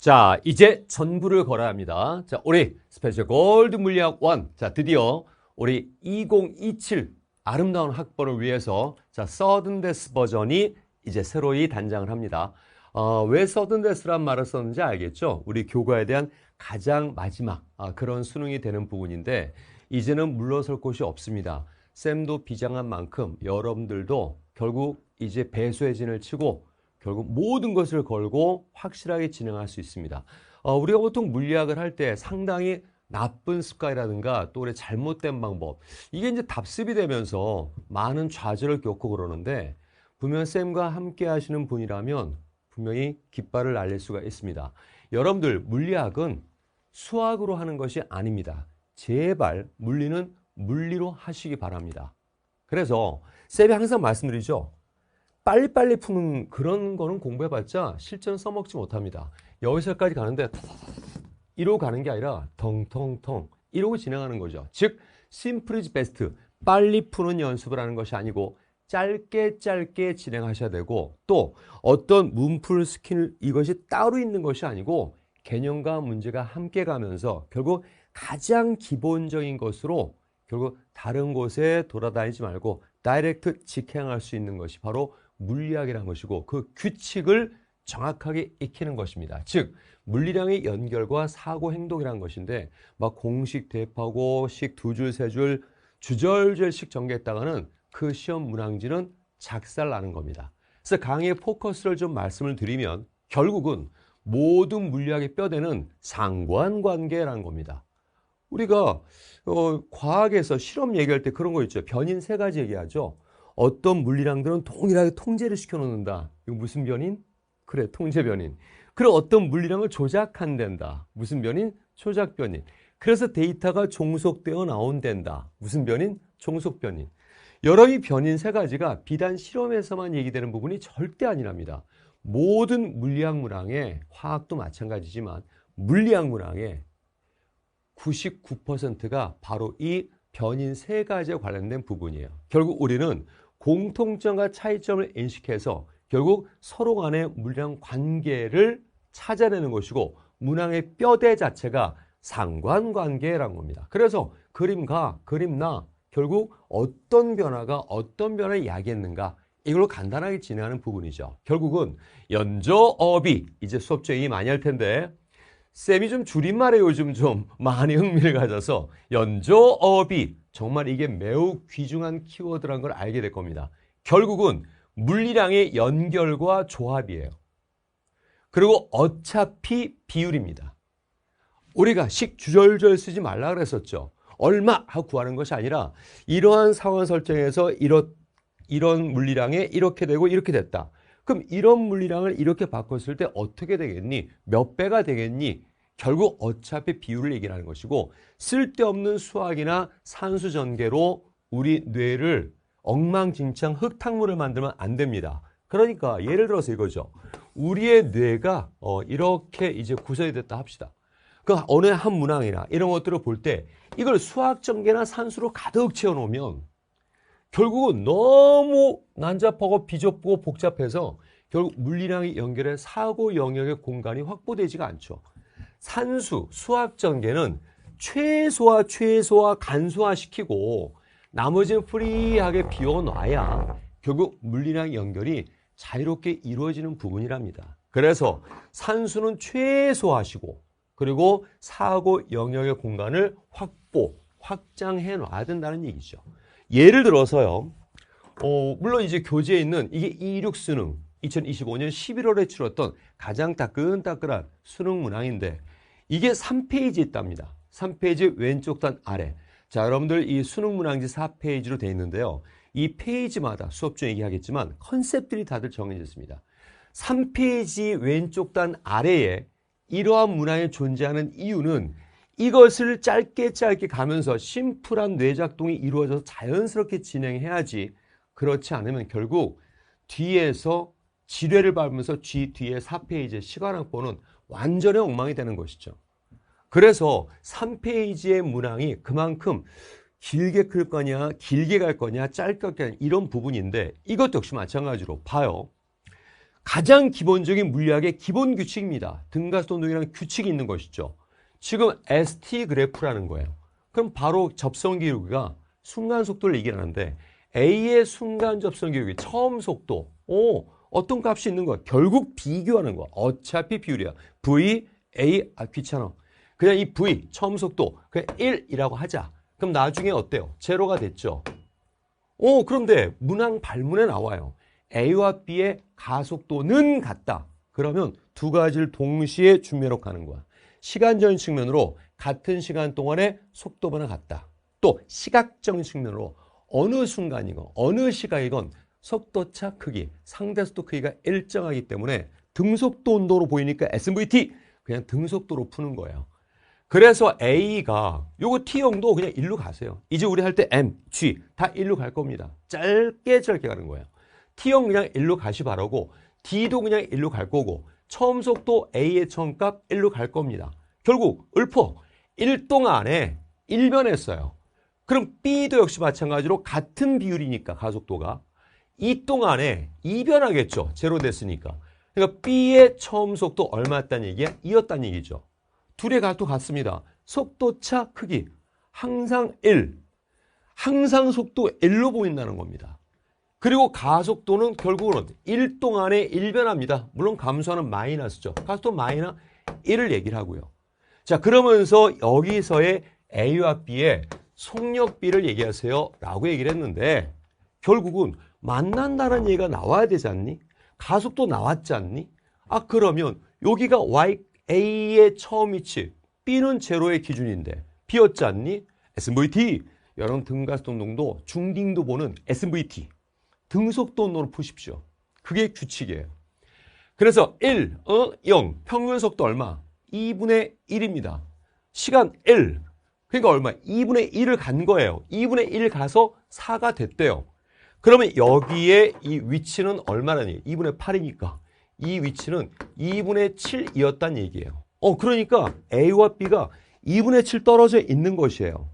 자, 이제 전부를 걸어야 합니다. 자, 우리 스페셜 골드 물리학 1. 자, 드디어 우리 2027 아름다운 학번을 위해서 자, 서든데스 버전이 이제 새로이 단장을 합니다. 왜 서든데스란 말을 썼는지 알겠죠? 우리 교과에 대한 가장 마지막 그런 수능이 되는 부분인데 이제는 물러설 곳이 없습니다. 쌤도 비장한 만큼 여러분들도 결국 이제 배수의 진을 치고 결국 모든 것을 걸고 확실하게 진행할 수 있습니다. 우리가 보통 물리학을 할 때 상당히 나쁜 습관이라든가 또 우리 잘못된 방법 이게 이제 답습이 되면서 많은 좌절을 겪고 그러는데 분명 쌤과 함께 하시는 분이라면 분명히 깃발을 날릴 수가 있습니다. 여러분들 물리학은 수학으로 하는 것이 아닙니다. 제발 물리는 물리로 하시기 바랍니다. 그래서 쌤이 항상 말씀드리죠. 빨리빨리 푸는 그런 거는 공부해봤자 실전 써먹지 못합니다. 여기서까지 가는데 이러고 가는 게 아니라 텅텅텅 이러고 진행하는 거죠. 즉 simple is best. 빨리 푸는 연습을 하는 것이 아니고 짧게 진행하셔야 되고 또 어떤 문풀 스킬 이것이 따로 있는 것이 아니고 개념과 문제가 함께 가면서 결국 가장 기본적인 것으로 결국 다른 곳에 돌아다니지 말고 다이렉트 직행할 수 있는 것이 바로 물리학이라는 것이고 그 규칙을 정확하게 익히는 것입니다. 즉 물리량의 연결과 사고 행동이라는 것인데 막 공식 대입하고 식 두 줄 세 줄 주절주절씩 전개했다가는 그 시험 문항지는 작살나는 겁니다. 그래서 강의의 포커스를 좀 말씀을 드리면 결국은 모든 물리학의 뼈대는 상관관계라는 겁니다. 우리가 과학에서 실험 얘기할 때 그런 거 있죠. 변인 세 가지 얘기하죠. 어떤 물리량들은 동일하게 통제를 시켜놓는다. 이거 무슨 변인? 그래, 통제 변인. 그리고 어떤 물리량을 조작한댄다. 무슨 변인? 조작 변인. 그래서 데이터가 종속되어 나온댄다. 무슨 변인? 종속 변인. 여러 이 변인 세 가지가 비단 실험에서만 얘기되는 부분이 절대 아니랍니다. 모든 물리학 문항에 화학도 마찬가지지만 물리학 문항에 99%가 바로 이 변인 세 가지에 관련된 부분이에요. 결국 우리는 공통점과 차이점을 인식해서 결국 서로 간의 물리학 관계를 찾아내는 것이고 문항의 뼈대 자체가 상관관계라는 겁니다. 그래서 그림 가, 그림 나 결국 어떤 변화가 어떤 변화를 야기했는가 이걸로 간단하게 진행하는 부분이죠. 결국은 연조어비 이제 수업 중에 많이 할 텐데 쌤이 좀 줄임말에 요즘 좀 많이 흥미를 가져서 연조어비 정말 이게 매우 귀중한 키워드라는 걸 알게 될 겁니다. 결국은 물리량의 연결과 조합이에요. 그리고 어차피 비율입니다. 우리가 식 주절주절 쓰지 말라 그랬었죠. 얼마 하고 구하는 것이 아니라 이러한 상황 설정에서 이런 물리량에 이렇게 되고 이렇게 됐다. 그럼 이런 물리량을 이렇게 바꿨을 때 어떻게 되겠니? 몇 배가 되겠니? 결국 어차피 비율을 얘기하는 것이고 쓸데없는 수학이나 산수 전개로 우리 뇌를 엉망진창 흙탕물을 만들면 안 됩니다. 그러니까 예를 들어서 이거죠. 우리의 뇌가 이렇게 이제 구성이 됐다 합시다. 그 어느 한 문항이나 이런 것들을 볼 때 이걸 수학 전개나 산수로 가득 채워놓으면 결국은 너무 난잡하고 비좁고 복잡해서 결국 물리량이 연결해 사고 영역의 공간이 확보되지가 않죠. 산수, 수학 전개는 최소화 간소화시키고 나머지는 프리하게 비워놔야 결국 물리량 연결이 자유롭게 이루어지는 부분이랍니다. 그래서 산수는 최소화하시고 그리고 사고 영역의 공간을 확장해 놔야 된다는 얘기죠. 예를 들어서요. 물론 이제 교재에 있는 이게 26 수능 2025년 11월에 치렀던 가장 따끈따끈한 수능 문항인데 이게 3페이지 있답니다. 3페이지 왼쪽 단 아래. 자, 여러분들 이 수능 문항지 4페이지로 되어 있는데요. 이 페이지마다 수업 중에 얘기하겠지만 컨셉들이 다들 정해져 있습니다. 3페이지 왼쪽 단 아래에 이러한 문항이 존재하는 이유는 이것을 짧게 가면서 심플한 뇌작동이 이루어져서 자연스럽게 진행해야지 그렇지 않으면 결국 뒤에서 지뢰를 밟으면서 뒤에 4페이지의 시간학보는 완전히 엉망이 되는 것이죠. 그래서 3페이지의 문항이 그만큼 길게 클 거냐 길게 갈 거냐 짧게 갈 거냐 이런 부분인데 이것도 역시 마찬가지로 봐요. 가장 기본적인 물리학의 기본 규칙입니다. 등가속도 운동이라는 규칙이 있는 것이죠. 지금 ST 그래프라는 거예요. 그럼 바로 접선 기울기가 순간 속도를 얘기하는데 A의 순간 접선 기울기 처음 속도 어떤 값이 있는 거야? 결국 비교하는 거야. 어차피 비율이야. V, A, 귀찮아. 그냥 이 V 처음 속도 그냥 1이라고 하자. 그럼 나중에 어때요? 제로가 됐죠. 그런데 문항 발문에 나와요. A와 B의 가속도는 같다. 그러면 두 가지를 동시에 준비해놓고 거야. 시간적인 측면으로 같은 시간 동안에 속도 변화 같다. 또 시각적인 측면으로 어느 순간이건 어느 시각이건 속도차 크기, 상대속도 크기가 일정하기 때문에 등속도 운동으로 보이니까 SMVT 그냥 등속도로 푸는 거예요. 그래서 A가 요거 T형도 그냥 1로 가세요. 이제 우리 할 때 M, G 다 1로 갈 겁니다. 짧게 가는 거예요. T형 그냥 1로 가시 바라고 D도 그냥 1로 갈 거고 처음 속도 A의 처음 값 1로 갈 겁니다. 결국 읊어 1 동안에 1변했어요. 그럼 B도 역시 마찬가지로 같은 비율이니까 가속도가 이 동안에 2변하겠죠. 제로 됐으니까. 그러니까 B의 처음 속도 얼마였다는 얘기야? 2였다는 얘기죠. 둘의 값도 같습니다. 속도차 크기 항상 1. 항상 속도 1로 보인다는 겁니다. 그리고 가속도는 결국은 1 동안에 1변합니다. 물론 감소하는 마이너스죠. 가속도 마이너스 1을 얘기를 하고요. 자, 그러면서 여기서의 A와 B의 속력비를 얘기하세요 라고 얘기를 했는데 결국은 만난다는 얘기가 나와야 되지 않니? 가속도 나왔지 않니? 그러면 여기가 A의 처음 위치, B는 제로의 기준인데 B였지 않니? SMVT. 여러분 등가속도 운동도 중딩도 보는 SMVT. 등속도 운동을 푸십시오. 그게 규칙이에요. 그래서 1, 0, 평균 속도 얼마? 2분의 1입니다. 시간 1. 그러니까 얼마? 2분의 1을 간 거예요. 2분의 1 가서 4가 됐대요. 그러면 여기에 이 위치는 얼마라니? 2분의 8이니까. 이 위치는 2분의 7이었다는 얘기예요. 그러니까 A와 B가 2분의 7 떨어져 있는 것이에요.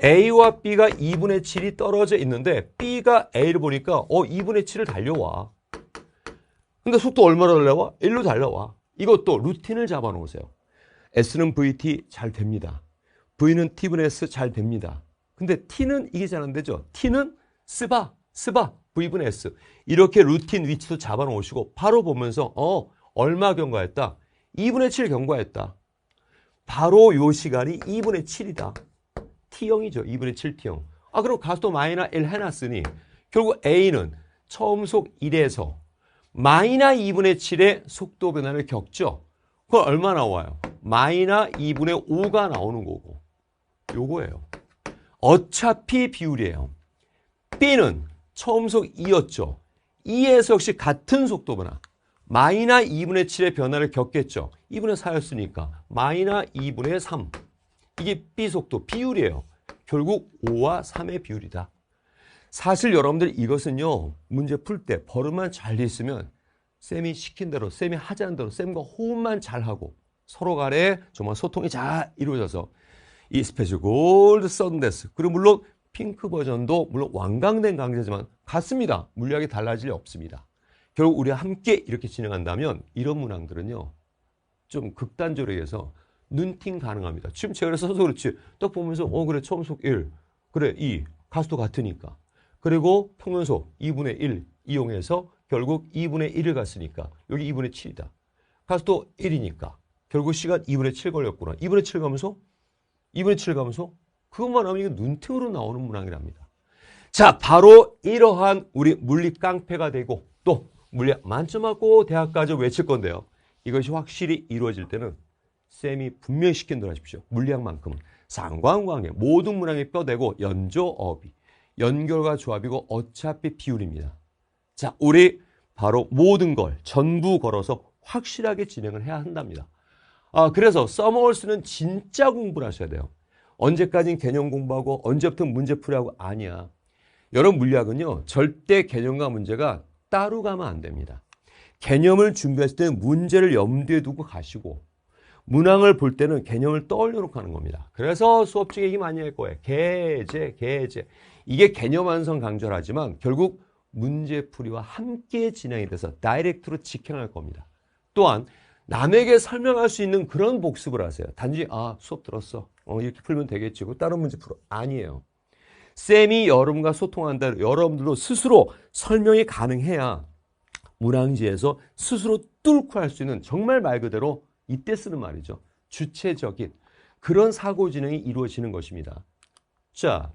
A와 B가 2분의 7이 떨어져 있는데 B가 A를 보니까 2분의 7을 달려와. 그러니까 속도 얼마로 달려와? 1로 달려와. 이것도 루틴을 잡아놓으세요. S는 VT 잘 됩니다. V는 T분의 S 잘 됩니다. 근데 T는 이게 잘 안 되죠. T는 스바, V분의 S. 이렇게 루틴 위치도 잡아놓으시고 바로 보면서 얼마 경과했다? 2분의 7 경과했다. 바로 요 시간이 2분의 7이다. T형이죠. 2분의 7 T형. 그럼 가속도 마이너스 1 해놨으니 결국 A는 처음 속 1에서 마이너스 2분의 7의 속도 변화를 겪죠. 그럼 얼마 나와요? 마이너스 2분의 5가 나오는 거고. 요거예요. 어차피 비율이에요. B는 처음 속 2였죠. 2에서 역시 같은 속도 변화. 마이너스 2분의 7의 변화를 겪겠죠. 2분의 4였으니까 마이너스 2분의 3. 이게 B 속도 비율이에요. 결국 5와 3의 비율이다. 사실 여러분들 이것은요. 문제 풀 때 버릇만 잘 돼 있으면 쌤이 시킨 대로 쌤이 하자는 대로 쌤과 호흡만 잘하고 서로 간에 정말 소통이 잘 이루어져서 이 스페셜 골드 썬데스 그리고 물론 핑크 버전도 물론 완강된 강좌지만 같습니다. 물리학이 달라질 리 없습니다. 결국 우리가 함께 이렇게 진행한다면 이런 문항들은요. 좀 극단적으로 해서 눈팅 가능합니다. 지금 제가 써서 그렇지. 딱 보면서 그래 처음 속 1, 그래 2, 가속도 같으니까. 그리고 평면속 2분의 1 이용해서 결국 2분의 1을 갔으니까 여기 2분의 7이다. 가속도 1이니까 결국 시간 2분의 7 걸렸구나. 2분의 7 가면서 2분의 7 가면서 그것만 하면 이게 눈팅으로 나오는 문항이랍니다. 자, 바로 이러한 우리 물리 깡패가 되고 또 물리학 만점하고 대학까지 외칠 건데요. 이것이 확실히 이루어질 때는 쌤이 분명히 시킨 대로 하십시오. 물리학만큼은 상관관계 모든 문항이 뼈대고 연조어비 연결과 조합이고 어차피 비율입니다. 자, 우리 바로 모든 걸 전부 걸어서 확실하게 진행을 해야 한답니다. 그래서 서머홀스는 진짜 공부를 하셔야 돼요. 언제까지는 개념 공부하고 언제부터 문제 풀이하고 아니야. 여러분 물리학은요. 절대 개념과 문제가 따로 가면 안 됩니다. 개념을 준비했을 때는 문제를 염두에 두고 가시고 문항을 볼 때는 개념을 떠올려 놓고 하는 겁니다. 그래서 수업 중에 얘기 많이 할 거예요. 개제. 이게 개념 완성 강조를 하지만 결국 문제풀이와 함께 진행이 돼서 다이렉트로 직행할 겁니다. 또한 남에게 설명할 수 있는 그런 복습을 하세요. 단지 수업 들었어. 이렇게 풀면 되겠지. 다른 문제 풀어. 아니에요. 쌤이 여러분과 소통한다. 여러분들도 스스로 설명이 가능해야 문항지에서 스스로 뚫고 할 수 있는, 정말 말 그대로 이때 쓰는 말이죠, 주체적인 그런 사고 진행이 이루어지는 것입니다. 자,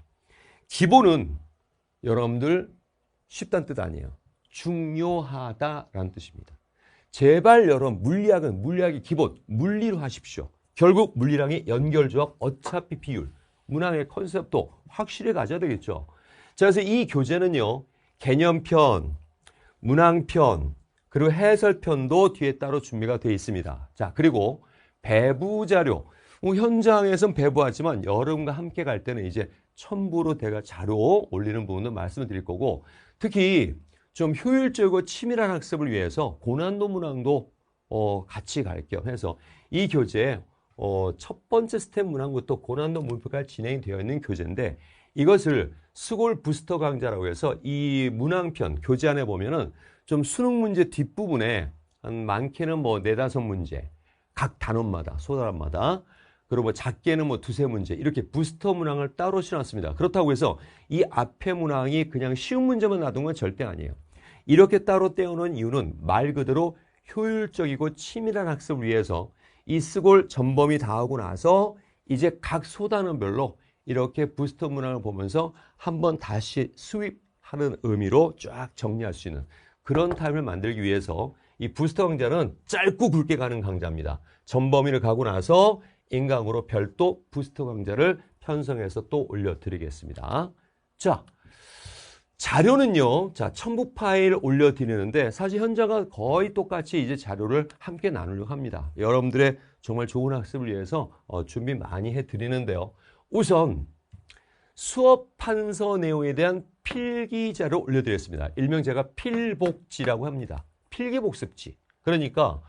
기본은 여러분들 쉽다는 뜻 아니에요. 중요하다라는 뜻입니다. 제발 여러분 물리학의 기본 물리로 하십시오. 결국 물리랑의 연결조합, 어차피 비율, 문항의 컨셉도 확실히 가져야 되겠죠. 자, 그래서 이 교재는요, 개념편, 문항편, 그리고 해설편도 뒤에 따로 준비가 되어 있습니다. 자, 그리고 배부 자료. 현장에선 배부하지만 여러분과 함께 갈 때는 이제 첨부로 제가 자료 올리는 부분도 말씀을 드릴 거고, 특히 좀 효율적이고 치밀한 학습을 위해서 고난도 문항도 같이 갈 겸 해서 이 교재 첫 번째 스텝 문항부터 고난도 문표까지 진행이 되어 있는 교재인데, 이것을 스골 부스터 강좌라고 해서 이 문항편 교재 안에 보면은 좀 수능 문제 뒷부분에 한 많게는 뭐 4-5문제 각 단원마다 소단원마다, 그리고 뭐 작게는 뭐 2-3문제 이렇게 부스터 문항을 따로 실어놨습니다. 그렇다고 해서 이 앞에 문항이 그냥 쉬운 문제만 놔둔 건 절대 아니에요. 이렇게 따로 떼어놓은 이유는 말 그대로 효율적이고 치밀한 학습을 위해서 이 스골 전범위 다 하고 나서 이제 각 소단원별로 이렇게 부스터 문항을 보면서 한번 다시 수입하는 의미로 쫙 정리할 수 있는 그런 타임을 만들기 위해서 이 부스터 강좌는 짧고 굵게 가는 강좌입니다. 전범위를 가고 나서 인강으로 별도 부스터 강좌를 편성해서 또 올려드리겠습니다. 자, 자료는요, 자, 첨부 파일 올려드리는데 사실 현장과 거의 똑같이 이제 자료를 함께 나누려고 합니다. 여러분들의 정말 좋은 학습을 위해서 준비 많이 해드리는데요. 우선 수업 판서 내용에 대한 필기 자료 올려드렸습니다. 일명 제가 필복지라고 합니다. 필기복습지. 그러니까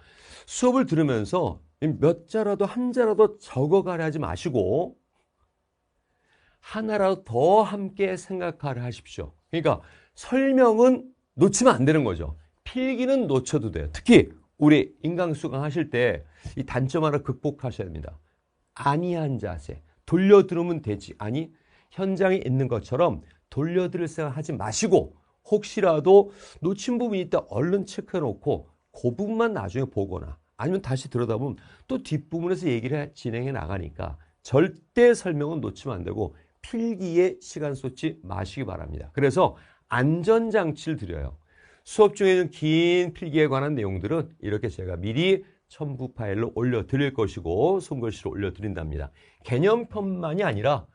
수업을 들으면서 몇 자라도 한 자라도 적어가려 하지 마시고 하나라도 더 함께 생각하려 하십시오. 그러니까 설명은 놓치면 안 되는 거죠. 필기는 놓쳐도 돼요. 특히 우리 인강수강 하실 때 이 단점 하나 극복하셔야 됩니다. 안이한 자세. 돌려 들으면 되지. 아니, 현장에 있는 것처럼 돌려 들을 생각 하지 마시고 혹시라도 놓친 부분이 있다 얼른 체크해 놓고 그 부분만 나중에 보거나 아니면 다시 들여다보면 또 뒷부분에서 얘기를 진행해 나가니까 절대 설명은 놓치면 안 되고 필기에 시간 쏟지 마시기 바랍니다. 그래서 안전장치를 드려요. 수업 중에는 긴 필기에 관한 내용들은 이렇게 제가 미리 첨부 파일로 올려드릴 것이고 손글씨로 올려드린답니다. 개념편만이 아니라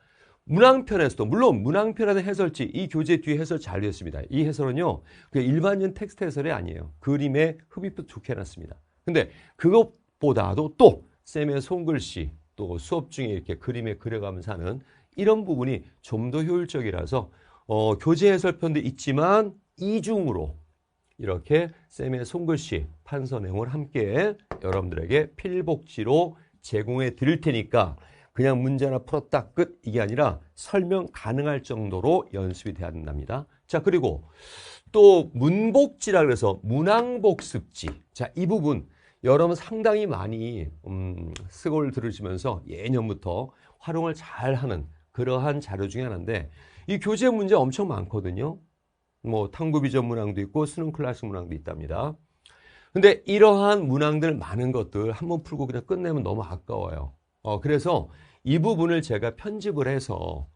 문항편에서도, 물론 문항편에는 해설지, 이 교재 뒤에 해설 잘 되어 있습니다. 이 해설은요, 그냥 일반적인 텍스트 해설이 아니에요. 그림에 흡입도 좋게 해놨습니다. 근데 그것보다도 또 쌤의 손글씨, 또 수업 중에 이렇게 그림에 그려가면서 하는 이런 부분이 좀 더 효율적이라서 교재 해설편도 있지만 이중으로 이렇게 쌤의 손글씨 판서 내용을 함께 여러분들에게 필복지로 제공해 드릴 테니까 그냥 문제 하나 풀었다 끝 이게 아니라 설명 가능할 정도로 연습이 돼야 된답니다. 자, 그리고 또 문복지라 그래서 문항복습지. 자, 이 부분 여러분 상당히 많이 스골 들으시면서 예년부터 활용을 잘하는 그러한 자료 중에 하나인데 이 교재 문제 엄청 많거든요. 뭐 탐구 비전 문항도 있고 수능 클래식 문항도 있답니다. 근데 이러한 문항들 많은 것들 한번 풀고 그냥 끝내면 너무 아까워요. 그래서 이 부분을 제가 편집을 해서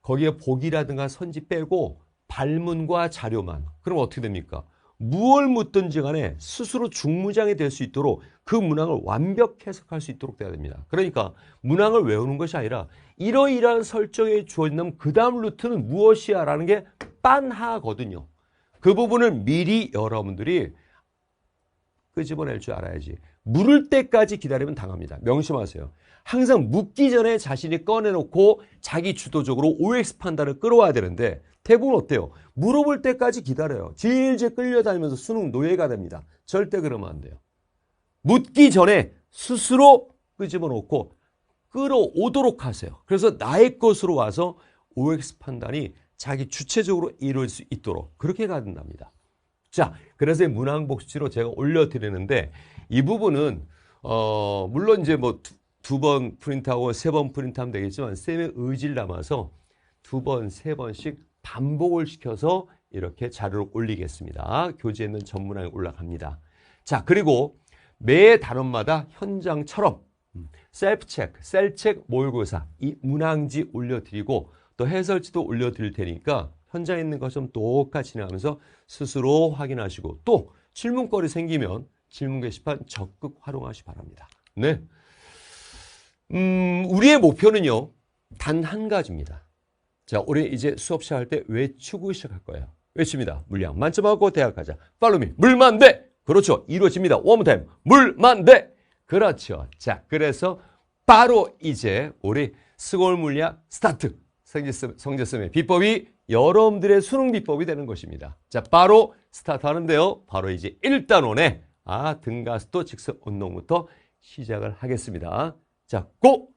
거기에 보기라든가 선지 빼고 발문과 자료만. 그럼 어떻게 됩니까? 무얼 묻든지 간에 스스로 중무장이 될 수 있도록 그 문항을 완벽 해석할 수 있도록 돼야 됩니다. 그러니까 문항을 외우는 것이 아니라 이러이러한 설정에 주어진다면 그 다음 루트는 무엇이야 라는 게 빤하거든요. 그 부분을 미리 여러분들이 끄집어낼 줄 알아야지. 물을 때까지 기다리면 당합니다. 명심하세요. 항상 묻기 전에 자신이 꺼내놓고 자기 주도적으로 OX 판단을 끌어와야 되는데 대부분 어때요? 물어볼 때까지 기다려요. 질질 끌려다니면서 수능 노예가 됩니다. 절대 그러면 안 돼요. 묻기 전에 스스로 끄집어놓고 끌어오도록 하세요. 그래서 나의 것으로 와서 OX 판단이 자기 주체적으로 이룰 수 있도록 그렇게 가야 된답니다. 자, 그래서 문항복습지로 제가 올려드리는데 이 부분은 물론 이제 뭐 두 번 프린트하고 세 번 프린트하면 되겠지만 쌤의 의지를 담아서 두 번, 세 번씩 반복을 시켜서 이렇게 자료를 올리겠습니다. 교재에 있는 전문항에 올라갑니다. 자, 그리고 매 단원마다 현장처럼 셀프 체크, 셀책 모의고사 이 문항지 올려드리고 또 해설지도 올려드릴 테니까 현장에 있는 것처럼 똑같이 진행하면서 스스로 확인하시고 또 질문거리 생기면 질문 게시판 적극 활용하시기 바랍니다. 네. 우리의 목표는요, 단 한 가지입니다. 자, 우리 이제 수업 시작할 때 외치고 시작할 거예요. 외칩니다. 물량 만점하고 대학 가자. 팔로미 물만대. 그렇죠. 이루어집니다. 원타임 물만대. 그렇죠. 자, 그래서 바로 이제 우리 스골 물량 스타트. 성재쌤의 비법이 여러분들의 수능 비법이 되는 것입니다. 자, 바로 스타트 하는데요. 바로 이제 1단원의 등가속도 직선 운동부터 시작을 하겠습니다. 자, 고!